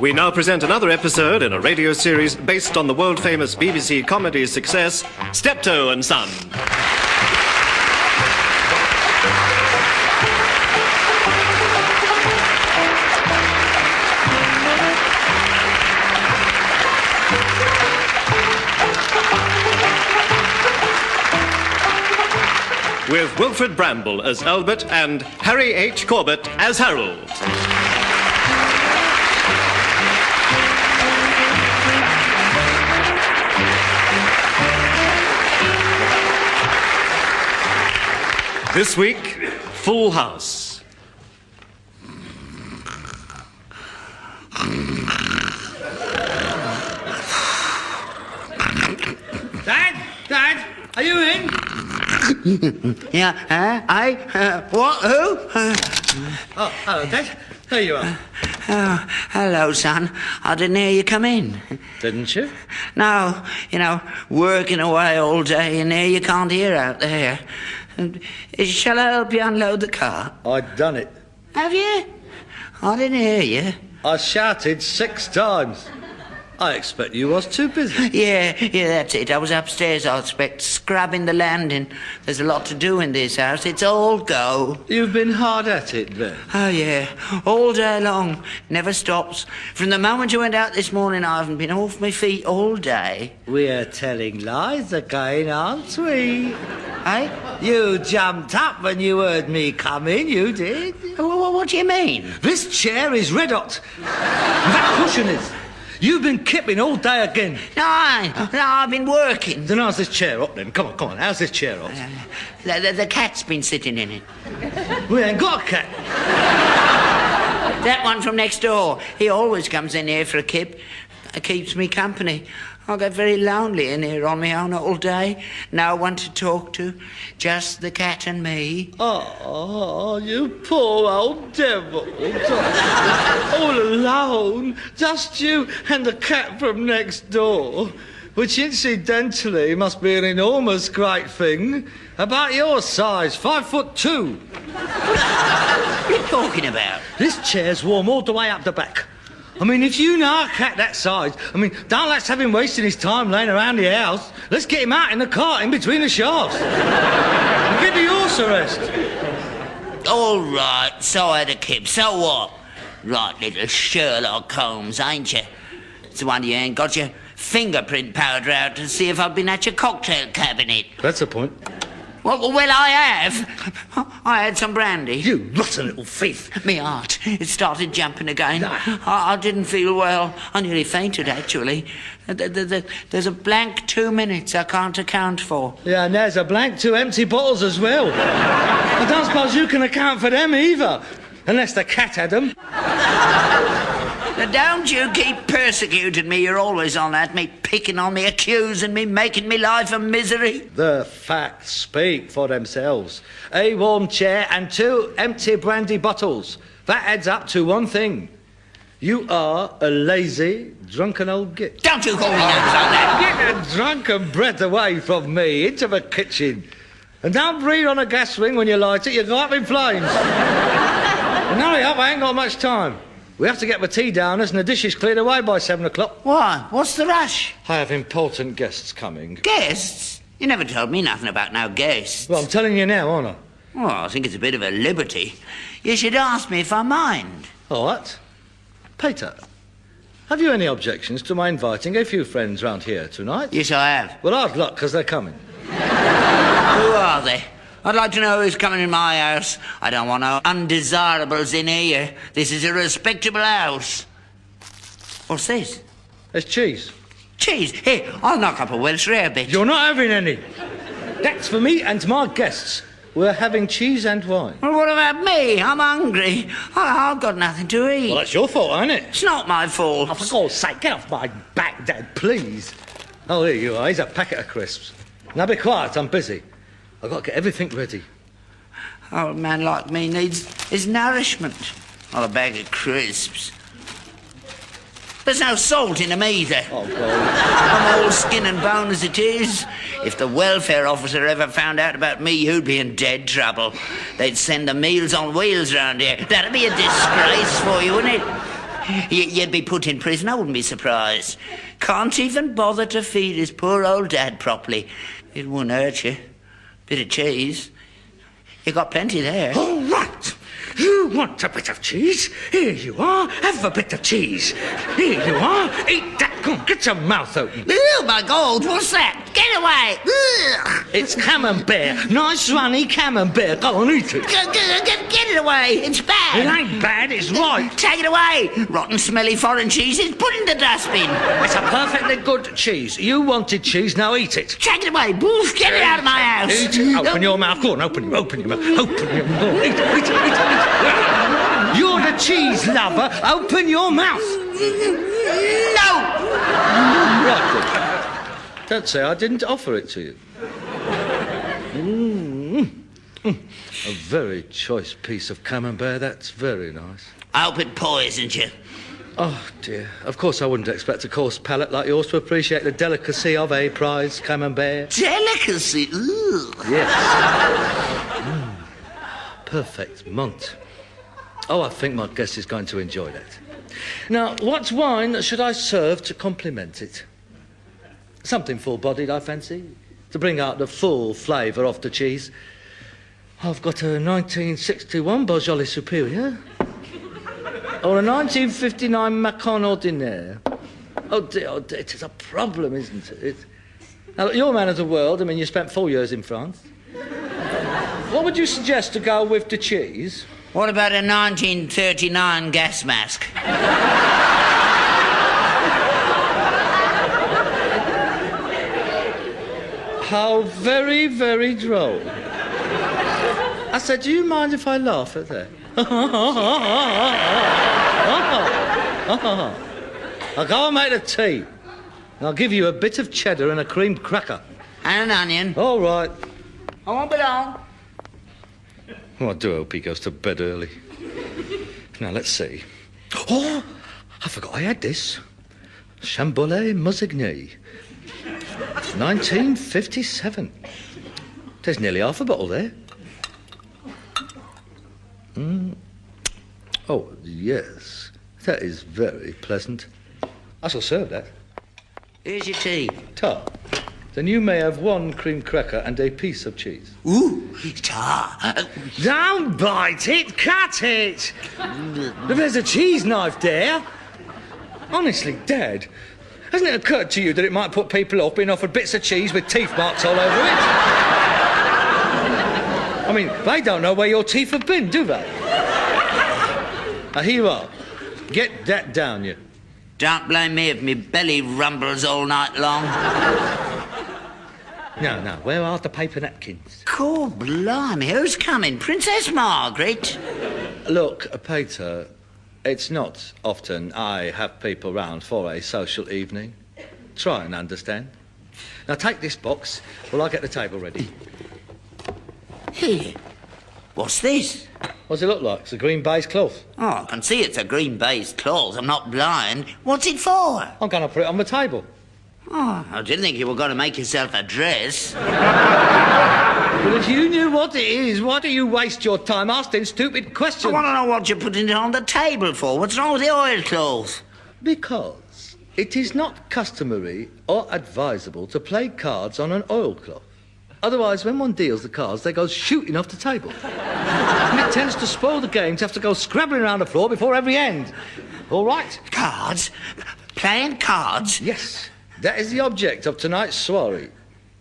We now present another episode in a radio series based on the world-famous BBC comedy success, Steptoe and Son. With Wilfred Bramble as Albert and Harry H. Corbett as Harold. This week, Full House. Dad, are you in? Yeah, what, who? Oh, hello, Dad. There you are. Oh, hello, son. I didn't hear you come in. Didn't you? No, working away all day, and here you can't hear out there. Shall I help you unload the car? I'd done it. Have you? I didn't hear you. I shouted 6 times. I expect you was too busy. Yeah, that's it. I was upstairs, I expect, scrubbing the landing. There's a lot to do in this house. It's all go. You've been hard at it, then? Oh, yeah. All day long. Never stops. From the moment you went out this morning, I haven't been off my feet all day. We're telling lies again, aren't we? Eh? You jumped up when you heard me come in, you did. What do you mean? This chair is red hot. That cushion is. You've been kipping all day again. No, I've been working. Then how's this chair up, then? Come on. How's this chair up? The cat's been sitting in it. We ain't got a cat. That one from next door. He always comes in here for a kip. It keeps me company. I get very lonely in here on my own all day. No one to talk to. Just the cat and me. Oh, you poor old devil. All alone. Just you and the cat from next door. Which incidentally must be an enormous great thing. About your size, 5'2". What are you talking about? This chair's warm all the way up the back. I mean, if you know a cat that size, don't let's have him wasting his time laying around the house. Let's get him out in the cart in between the shafts. And give the horse a rest. All right, so I had a kip. So what? Right, little Sherlock Holmes, ain't you? It's the one you ain't got your fingerprint powder out to see if I've been at your cocktail cabinet. That's the point. Well, I have. I had some brandy. You rotten little thief. Me heart, it started jumping again. No. I didn't feel well. I nearly fainted, actually. There's a blank 2 minutes I can't account for. Yeah, and there's a blank 2 empty bottles as well. I don't suppose you can account for them either. Unless the cat had them. Now, don't you keep persecuting me. You're always on at me, picking on me, accusing me, making me life a misery. The facts speak for themselves. A warm chair and 2 empty brandy bottles. That adds up to one thing. You are a lazy, drunken old git. Don't you call me names like that. Get the drunken breath away from me into the kitchen. And don't breathe on a gas ring when you light it. You go up in flames. And hurry up, I ain't got much time. We have to get the tea downers and the dishes cleared away by 7 o'clock. Why? What's the rush? I have important guests coming. Guests? You never told me nothing about no guests. Well, I'm telling you now, aren't I? Well, I think it's a bit of a liberty. You should ask me if I mind. All right. Peter, have you any objections to my inviting a few friends round here tonight? Yes, I have. Well, hard luck, because they're coming. Who are they? I'd like to know who's coming in my house. I don't want no undesirables in here. This is a respectable house. What's this? There's cheese. Cheese? Here, I'll knock up a Welsh rarebit. You're not having any. That's for me and my guests. We're having cheese and wine. Well, what about me? I'm hungry. I've got nothing to eat. Well, that's your fault, ain't it? It's not my fault. Oh, for God's sake, get off my back, Dad, please. Oh, here you are. Here's a packet of crisps. Now be quiet, I'm busy. I've got to get everything ready. Oh, a man like me needs his nourishment. Not a bag of crisps. There's no salt in them either. Oh, God. I'm all skin and bone as it is. If the welfare officer ever found out about me, you'd be in dead trouble. They'd send the meals on wheels round here. That'd be a disgrace for you, wouldn't it? You'd be put in prison, I wouldn't be surprised. Can't even bother to feed his poor old dad properly. It wouldn't hurt you. Bit of cheese. You got plenty there. All right. You want a bit of cheese? Here you are. Have a bit of cheese. Here you are. Eat that. Come on, get your mouth open. Oh, my God, what's that? Get away. Ugh. It's camembert. Nice runny camembert. Go on, eat it. Get it away. It's bad. It ain't bad, it's right. Take it away. Rotten, smelly foreign cheeses. Put it in the dustbin. It's a perfectly good cheese. You wanted cheese, now eat it. Take it away. Boof, get it out of my house. Eat it. Open your mouth. Go on, open your mouth. Open your mouth. Eat it. You're the cheese lover. Open your mouth. No. Right, good. Don't say I didn't offer it to you. A very choice piece of camembert. That's very nice. I hope it poisoned you. Oh, dear. Of course I wouldn't expect a coarse palate like yours to appreciate the delicacy of a prize camembert. Delicacy? Ugh. Yes. Perfect. Mont. Oh, I think my guest is going to enjoy that. Now, what wine should I serve to complement it? Something full-bodied, I fancy, to bring out the full flavour of the cheese. I've got a 1961 Beaujolais Superior, or a 1959 Macon Ordinaire. Oh dear, it is a problem, isn't it? Now, look, you're a man of the world. I mean, you spent 4 years in France. What would you suggest to go with the cheese? What about a 1939 gas mask? How very, very droll. I said, do you mind if I laugh at that? I'll go and make the tea. And I'll give you a bit of cheddar and a creamed cracker. And an onion. All right. I won't be long. Oh, I do hope he goes to bed early. Now, let's see. Oh, I forgot I had this. Chambolet Musigny. 1957. There's nearly half a bottle there. Oh, yes. That is very pleasant. I shall serve that. Here's your tea. Ta. Then you may have one cream cracker and a piece of cheese. Ooh, tar. Don't bite it, cut it! There's a cheese knife there. Honestly, Dad, hasn't it occurred to you that it might put people off being offered bits of cheese with teeth marks all over it? I mean, they don't know where your teeth have been, do they? Now, here you are. Get that down, you. Don't blame me if me belly rumbles all night long. No, where are the paper napkins? Cool, blimey, who's coming? Princess Margaret? Look, Peter, it's not often I have people round for a social evening. Try and understand. Now, take this box while I get the table ready. Here. What's this? What does it look like? It's a green baize cloth. Oh, I can see it's a green baize cloth. I'm not blind. What's it for? I'm going to put it on the table. Oh, I didn't think you were going to make yourself a dress. Well, if you knew what it is, why do you waste your time asking stupid questions? I want to know what you're putting it on the table for. What's wrong with the oilcloth? Because it is not customary or advisable to play cards on an oilcloth. Otherwise, when one deals the cards, they go shooting off the table. And it tends to spoil the game to have to go scrabbling around the floor before every end. All right? Cards? Playing cards? Yes. That is the object of tonight's soiree.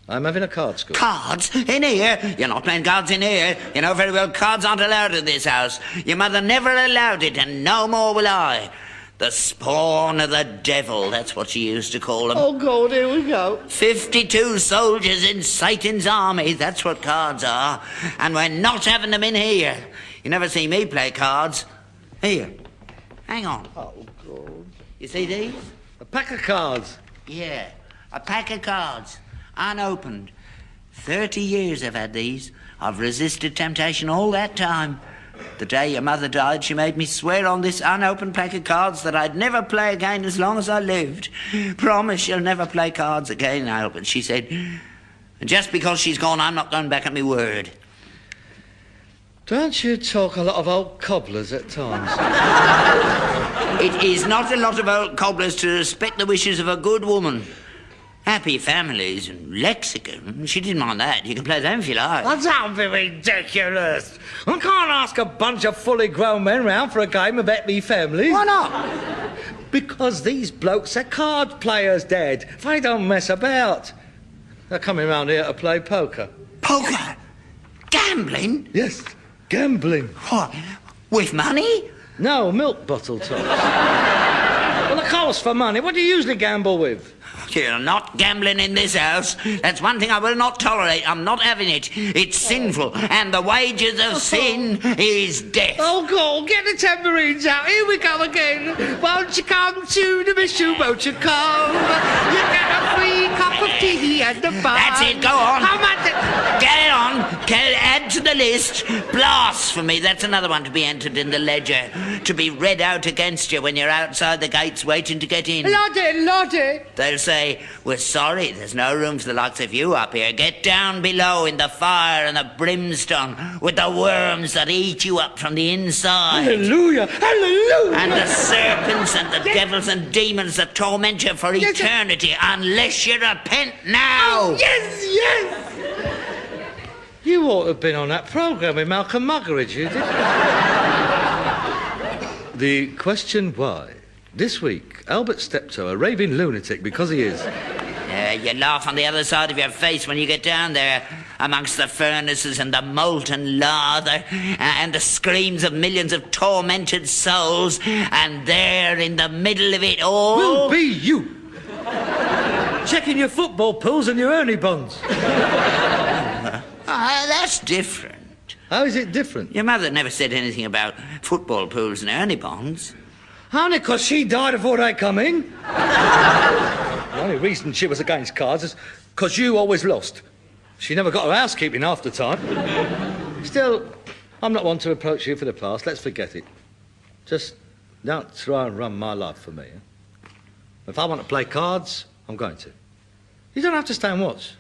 I'm having a card school. Cards? In here? You're not playing cards in here. You know very well cards aren't allowed in this house. Your mother never allowed it, and no more will I. The spawn of the devil, that's what she used to call them. Oh, God, here we go. 52 soldiers in Satan's army, that's what cards are. And we're not having them in here. You never see me play cards. Here, hang on. Oh, God. You see these? A pack of cards. Yeah, a pack of cards, unopened. 30 years I've had these. I've resisted temptation all that time. The day your mother died, she made me swear on this unopened pack of cards that I'd never play again as long as I lived. Promise you'll never play cards again, Albert, she said. And just because she's gone, I'm not going back on my word. Don't you talk a lot of old cobblers at times? It is not a lot of old cobblers to respect the wishes of a good woman. Happy families and lexicon. She didn't mind that. You can play them if you like. Oh, don't be ridiculous. I can't ask a bunch of fully grown men round for a game of happy families. Why not? Because these blokes are card players, Dad. They don't mess about. They're coming round here to play poker. Poker? Gambling? Yes, gambling. What? With money? No, milk bottle tops. Well, the cost for money. What do you usually gamble with? You're not gambling in this house. That's one thing I will not tolerate. I'm not having it. It's sinful, and the wages of sin is death. Oh, God, get the tambourines out. Here we go again. Won't you come to the mission? Won't you come? You get a free cup of tea at the bar. That's it, go on. How much? Get it on. Add to the list. Blasphemy. That's another one to be entered in the ledger. To be read out against you when you're outside the gates waiting to get in. Lottie. They'll say, we're sorry, there's no room for the likes of you up here. Get down below in the fire and the brimstone with the worms that eat you up from the inside. Hallelujah. And the serpents and the devils and demons that torment you for eternity unless you repent now. Oh, yes. You ought to have been on that programme with Malcolm Muggeridge, you did. The question why. This week, Albert Steptoe, a raving lunatic because he is. You laugh on the other side of your face when you get down there amongst the furnaces and the molten lather and the screams of millions of tormented souls, and there in the middle of it all... Will be you. Checking your football pools and your Ernie bonds. That's different. How is it different? Your mother never said anything about football pools and Ernie bonds. Only because she died before they come in. The only reason she was against cards is because you always lost. She never got her housekeeping half the time. Still, I'm not one to approach you for the past. Let's forget it. Just don't try and run my life for me. Eh? If I want to play cards, I'm going to. You don't have to stay and watch.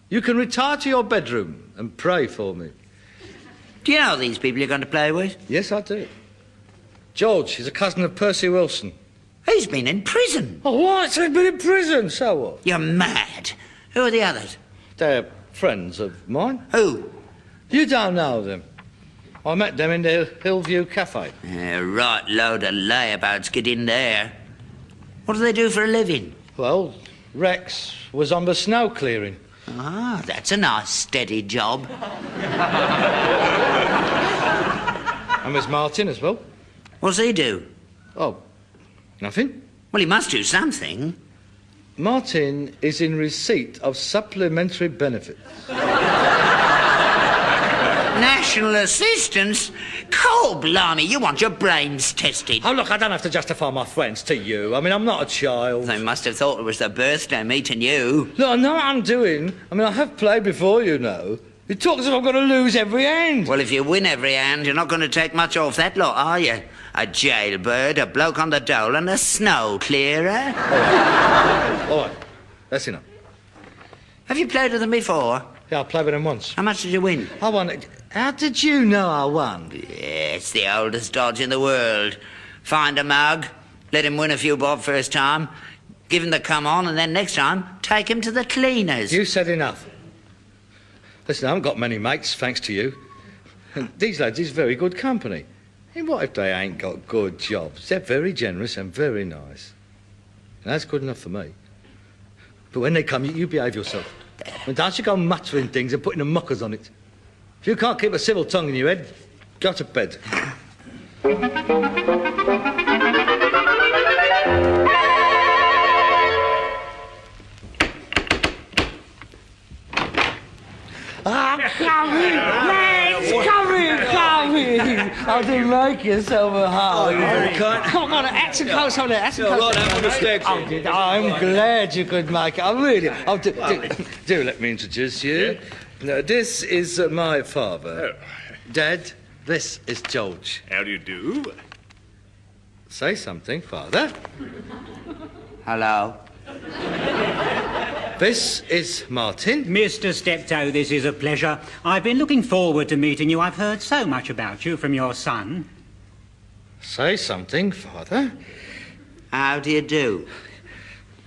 You can retire to your bedroom and pray for me. Do you know these people you're going to play with? Yes, I do. George, he's a cousin of Percy Wilson. He's been in prison. Oh, what? So he's been in prison, so what? You're mad. Who are the others? They're friends of mine. Who? You don't know them. I met them in the Hillview Cafe. Right load of layabouts get in there. What do they do for a living? Well, Rex was on the snow clearing. Ah, that's a nice steady job. And there's Martin as well. What's he do? Oh, nothing. Well, he must do something. Martin is in receipt of supplementary benefits. National assistance? Cold blimey, you want your brains tested. Oh, look, I don't have to justify my friends to you. I mean, I'm not a child. They must have thought it was their birthday meeting you. Look, I know what I'm doing. I mean, I have played before, you know. You talk as if I'm going to lose every hand. Well, if you win every hand, you're not going to take much off that lot, are you? A jailbird, a bloke on the dole, and a snow clearer. All right, that's enough. Have you played with them before? Yeah, I played with them once. How much did you win? I won. How did you know I won? Yeah, it's the oldest dodge in the world. Find a mug, let him win a few bob first time, give him the come on, and then next time, take him to the cleaners. You said enough. Listen, I haven't got many mates, thanks to you. And these lads is very good company. And what if they ain't got good jobs? They're very generous and very nice. And that's good enough for me. But when they come, you behave yourself. And don't you go muttering things and putting the muckers on it. If you can't keep a civil tongue in your head, go to bed. Come in, lads! Come in! I didn't make yourself a heart. Come on, action close on there. Action close. I'm glad you could make it. I really. Do let me introduce you. No, this is my father. Dad, this is George. How do you do? Say something, Father. Hello. This is Martin. Mr. Steptoe, this is a pleasure. I've been looking forward to meeting you. I've heard so much about you from your son. Say something, Father. How do you do?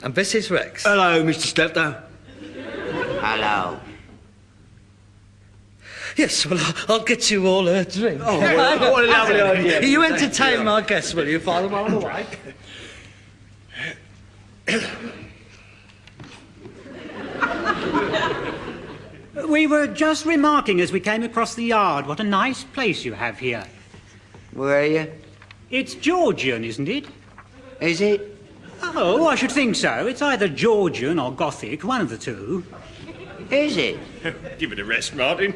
And this is Rex. Hello, Mr. Steptoe. Hello. Yes, well, I'll get you all a drink. Oh, what a lovely idea. You entertain my guests, will you, Father, while I'm away? We were just remarking as we came across the yard what a nice place you have here. Where are you? It's Georgian, isn't it? Is it? Oh, I should think so. It's either Georgian or Gothic, one of the two. Is it? Give it a rest, Martin.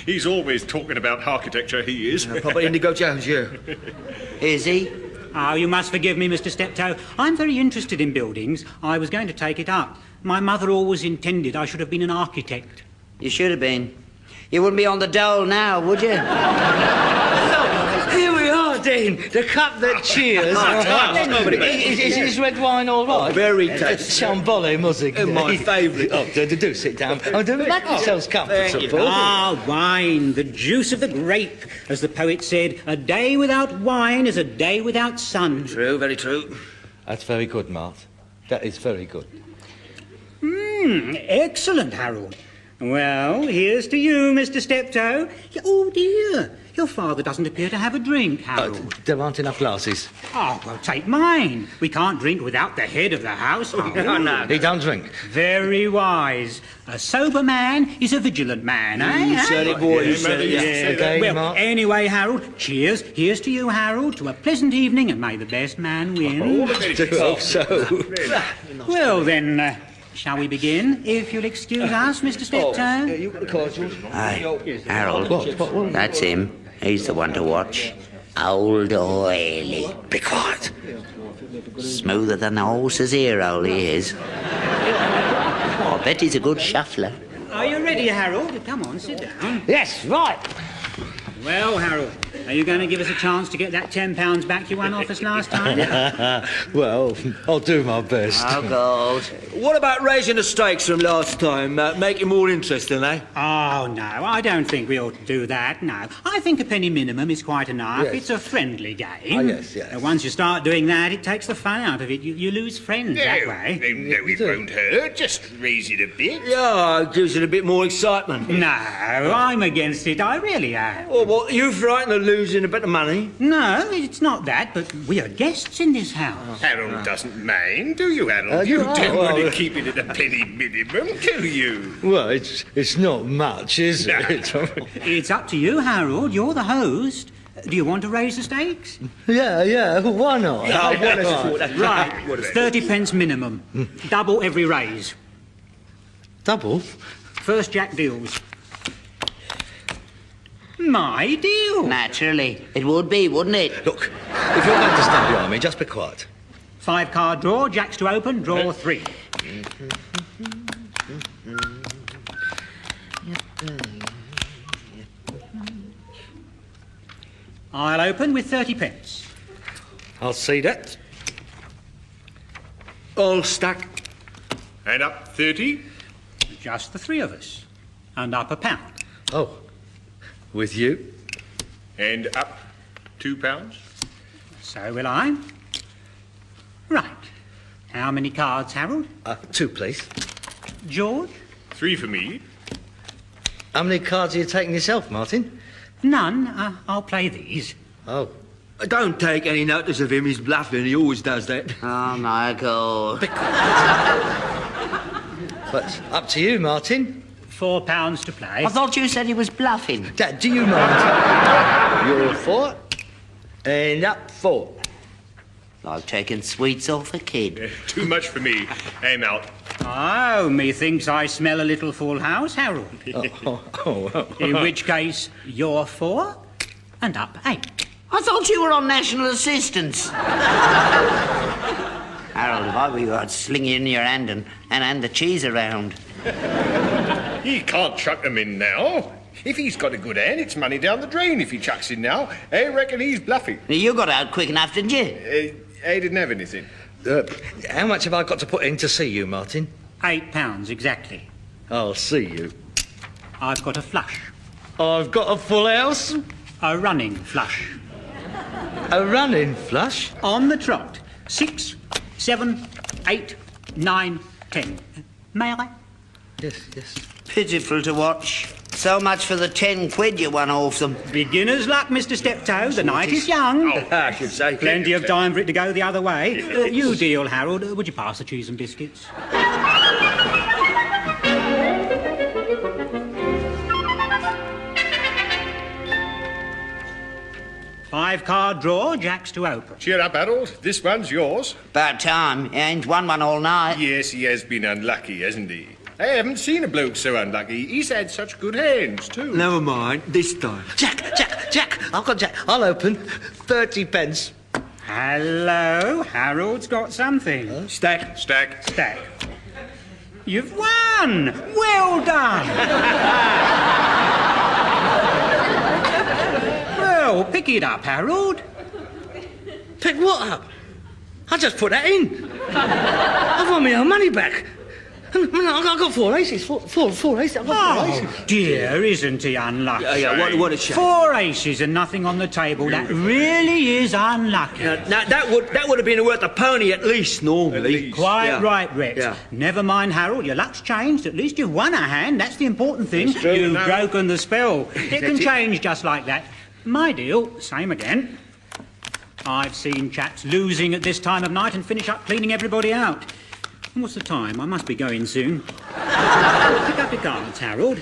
He's always talking about architecture, he is. Proper Indigo Jones, yeah. Is he? Oh, you must forgive me, Mr. Steptoe. I'm very interested in buildings. I was going to take it up. My mother always intended I should have been an architect. You should have been. You wouldn't be on the dole now, would you? Here we are, Dean. The cup that cheers. Is his red wine all right? Very tasty. Shambole music. My favourite. Oh, do sit down. Oh, do make yourselves comfortable. Ah, wine, the juice of the grape. As the poet said, a day without wine is a day without sun. True, very true. That's very good, Mart. That is very good. Excellent, Harold. Well, here's to you, Mr. Steptoe. Oh, dear. Your father doesn't appear to have a drink, Harold. There aren't enough glasses. Oh, well, take mine. We can't drink without the head of the house. No. He don't drink. Very wise. A sober man is a vigilant man, eh? You said it, boy. You said it, yeah. Okay, Well, Mark. anyway, Harold, cheers. Here's to you, Harold, to a pleasant evening, and may the best man win. Hope so. Well, then, shall we begin, if you'll excuse us, Mr. Steptoe? You got the cards, George? Aye. Harold. That's him. He's the one to watch. Old oily. Be quiet. Smoother than a horse's ear hole he is. I bet he's a good shuffler. Are you ready, Harold? Come on, sit down. Yes, right. Well, Harold, are you going to give us a chance to get that £10 back you won off us last time? Well, I'll do my best. Oh, God. What about raising the stakes from last time? Make it more interesting, eh? Oh, no, I don't think we ought to do that, no. I think a penny minimum is quite enough. Yes. It's a friendly game. Oh, yes, yes. Once you start doing that, it takes the fun out of it. You lose friends that way. No, it won't hurt. Just raise it a bit. Yeah, it gives it a bit more excitement. No, I'm against it. I really am. Oh, what, you frightened of losing a bit of money? No, it's not that, but we are guests in this house. Harold doesn't mind, do you, Harold? You no, don't well, want to keep it at a penny minimum, do you? Well, it's not much, is it? It's up to you, Harold. You're the host. Do you want to raise the stakes? Yeah, why not? Right, 30 pence minimum. Double every raise. Double? First Jack deals. My deal. Naturally. It would be, wouldn't it? Look, if you're going to stand behind me, just be quiet. 5-card draw, Jacks to open, draw 3. I'll open with 30 pence. I'll see that. All stack. And up 30. Just the three of us. And up £1. Oh, with you? And up £2. So will I. Right. How many cards, Harold? 2, please. George? 3 for me. How many cards are you taking yourself, Martin? None. I'll play these. Oh. Don't take any notice of him. He's bluffing. He always does that. Oh, my God. But up to you, Martin. £4 to play. I thought you said he was bluffing. Dad, do you mind? You're 4. And up 4. Like taking sweets off a kid. Too much for me. I'm out. Oh, methinks I smell a little full house, Harold. In which case, you're 4 and up 8. I thought you were on national assistance. Harold, if I were you, I'd sling it in your hand and hand the cheese around. He can't chuck them in now. If he's got a good hand, it's money down the drain if he chucks in now. I reckon he's bluffing. You got out quick enough, didn't you? I didn't have anything. How much have I got to put in to see you, Martin? £8 exactly. I'll see you. I've got a flush. I've got a full house. A running flush. A running flush. On the trot. 6, 7, 8, 9, 10. May I? Yes, yes. Pitiful to watch. So much for the 10 quid you won off them. Beginner's luck, Mr. Steptoe. The night is young. I should say. Plenty of time for it to go the other way. You deal, Harold. Would you pass the cheese and biscuits? 5-card draw, jacks to open. Cheer up, Harold. This one's yours. About time. He ain't won one all night. Yes, he has been unlucky, hasn't he? I haven't seen a bloke so unlucky. He's had such good hands, too. Never mind, this time. Jack! I've got Jack. I'll open. 30 pence. Hello, Harold's got something. Stack. Stack. You've won! Well done! Well, pick it up, Harold. Pick what up? I just put that in. I want my own money back. I got 4 aces. Four aces. I got 4 aces. Oh, dear, isn't he unlucky? Yeah, what a shame. 4 aces and nothing on the table. That really is unlucky. Now, that would have been worth a pony at least, normally. Quite Yeah. right, Rex. Yeah. Never mind, Harold. Your luck's changed. At least you've won a hand. That's the important thing. It's true, You've no. broken the spell. It can change just like that. My deal, same again. I've seen chaps losing at this time of night and finish up cleaning everybody out. And what's the time? I must be going soon. Pick up your cards, Harold.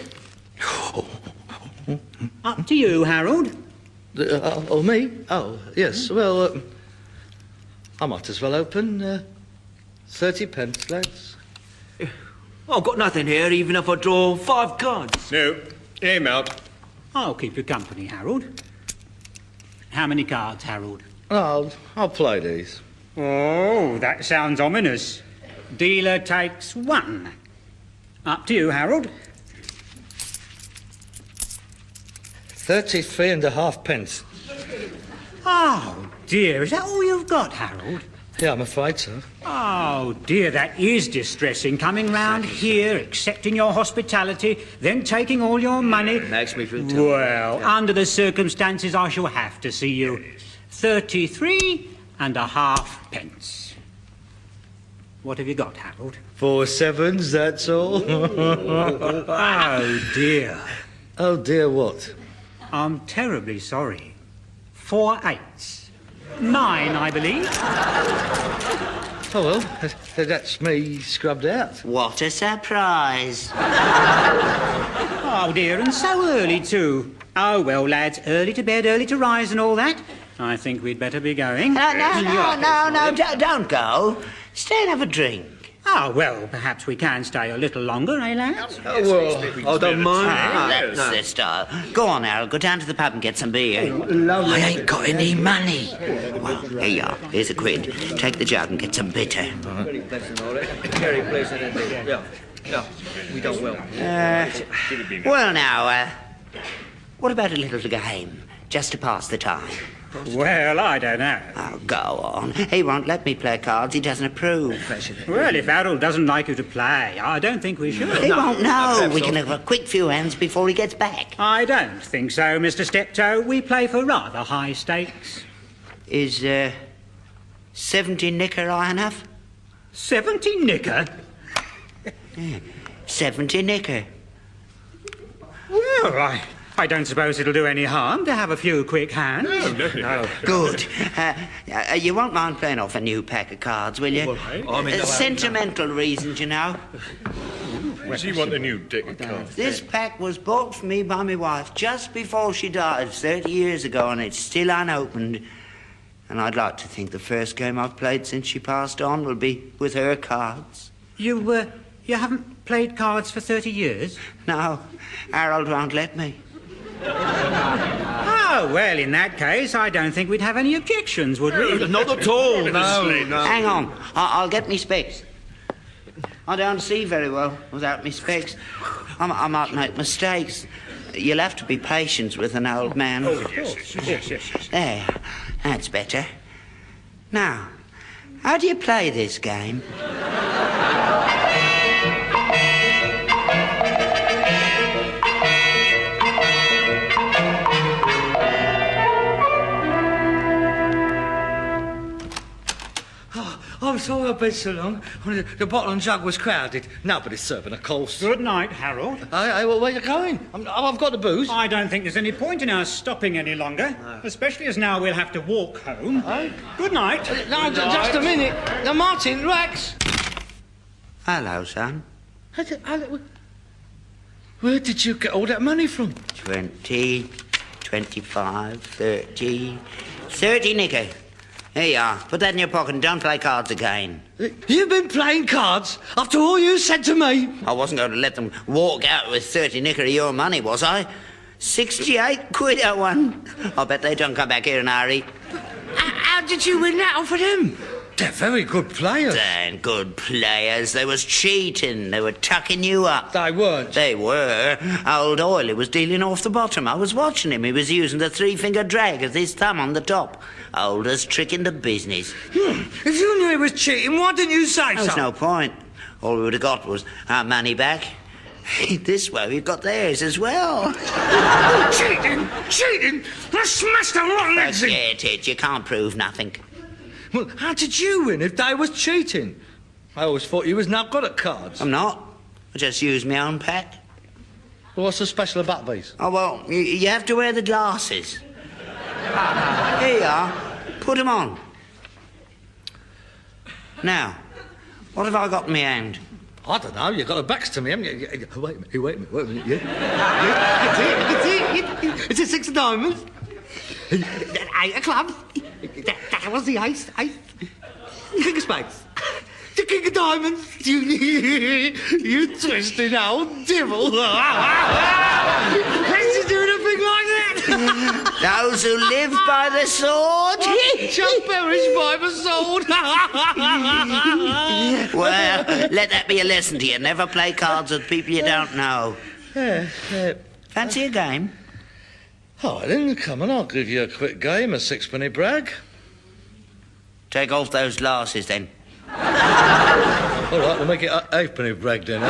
Up to you, Harold. Me? Oh, yes. Well, I might as well open 30 pence, lads. I've got nothing here, even if I draw 5 cards. No, aim out. I'll keep you company, Harold. How many cards, Harold? I'll play these. Oh, that sounds ominous. Dealer takes 1. Up to you, Harold. 33.5 pence. Oh, dear, is that all you've got, Harold? Yeah, I'm afraid so. Oh, dear, that is distressing. Coming round here, accepting your hospitality, then taking all your money. Makes me feel terrible. Well, under the circumstances, I shall have to see you. 33.5 pence. What have you got, Harold? 4 sevens, that's all. Oh, dear. Oh, dear, what? I'm terribly sorry. 4 8s. 9, I believe. Oh, well, that's me scrubbed out. What a surprise. Oh, dear, and so early, too. Oh, well, lads, early to bed, early to rise and all that. I think we'd better be going. No, don't go. Stay and have a drink. Oh, well, perhaps we can stay a little longer, eh, lads? I don't mind. That's the style. Go on, Harold. Go down to the pub and get some beer. Lovely. I ain't got any money. Well, here you are. Here's a quid. Take the jug and get some bitter. Very pleasant, all right. Very pleasant indeed. Yeah, we don't well. Well, now, what about a little game? Just to pass the time. Well, I don't know. Oh, go on. He won't let me play cards. He doesn't approve. Well, if Harold doesn't like you to play, I don't think we should. He won't know. We can have a quick few hands before he gets back. I don't think so, Mr. Steptoe. We play for rather high stakes. Is, 70 knicker high enough? 70 knicker? 70 knicker. Well, I don't suppose it'll do any harm to have a few quick hands. No. Good. You won't mind playing off a new pack of cards, will you? Sentimental reasons, you know. Does he want the new deck of cards? This pack was bought for me by my wife just before she died 30 years ago, and it's still unopened. And I'd like to think the first game I've played since she passed on will be with her cards. You haven't played cards for 30 years? No, Harold won't let me. Oh, well, in that case, I don't think we'd have any objections, would we? Not at all, no. Hang on, I'll get me specs. I don't see very well without me specs. I might make mistakes. You'll have to be patient with an old man. Yes. There, that's better. Now, how do you play this game? sorry I've been so long. The bottle and jug was crowded. Nobody's serving a course. Good night, Harold. Hey, well, where you going? I've got the booze. I don't think there's any point in our stopping any longer, especially as now we'll have to walk home. Good night. No, just a minute. Now, Martin, Rex. Hello, son. Where did you get all that money from? 20, 25, 30... 30 nicker. Here you are. Put that in your pocket and don't play cards again. You've been playing cards after all you said to me? I wasn't going to let them walk out with 30 nicker of your money, was I? 68 quid I won. I bet they don't come back here in a hurry. How did you win that off of them? They're very good players. Damn good players. They was cheating. They were tucking you up. They weren't. They were. Old Oily was dealing off the bottom. I was watching him. He was using the three-finger drag as his thumb on the top. Oldest trick in the business. If you knew he was cheating, why didn't you say so? There's no point. All we would have got was our money back. This way we've got theirs as well. Cheating! Cheating! I smashed them rotten legs in. Forget it. You can't prove nothing. Well, how did you win if they was cheating? I always thought you was not good at cards. I'm not. I just use my own pack. Well, what's so special about these? Oh, well, you have to wear the glasses. Here you are. Put them on. Now, what have I got in my hand? I don't know. You got the backs to me, haven't you? Wait a minute. Yeah. It's a 6 of diamonds. 8 of clubs. That was the ace. King of spades. The king of diamonds. You twisted old devil. How'd you do anything like that? Those who live by the sword. Shall perish by the sword. Well, let that be a lesson to you. Never play cards with people you don't know. Fancy a game? Oh, then come on, I'll give you a quick game, a sixpenny brag. Take off those glasses, then. All right, we'll make it a halfpenny brag then, huh?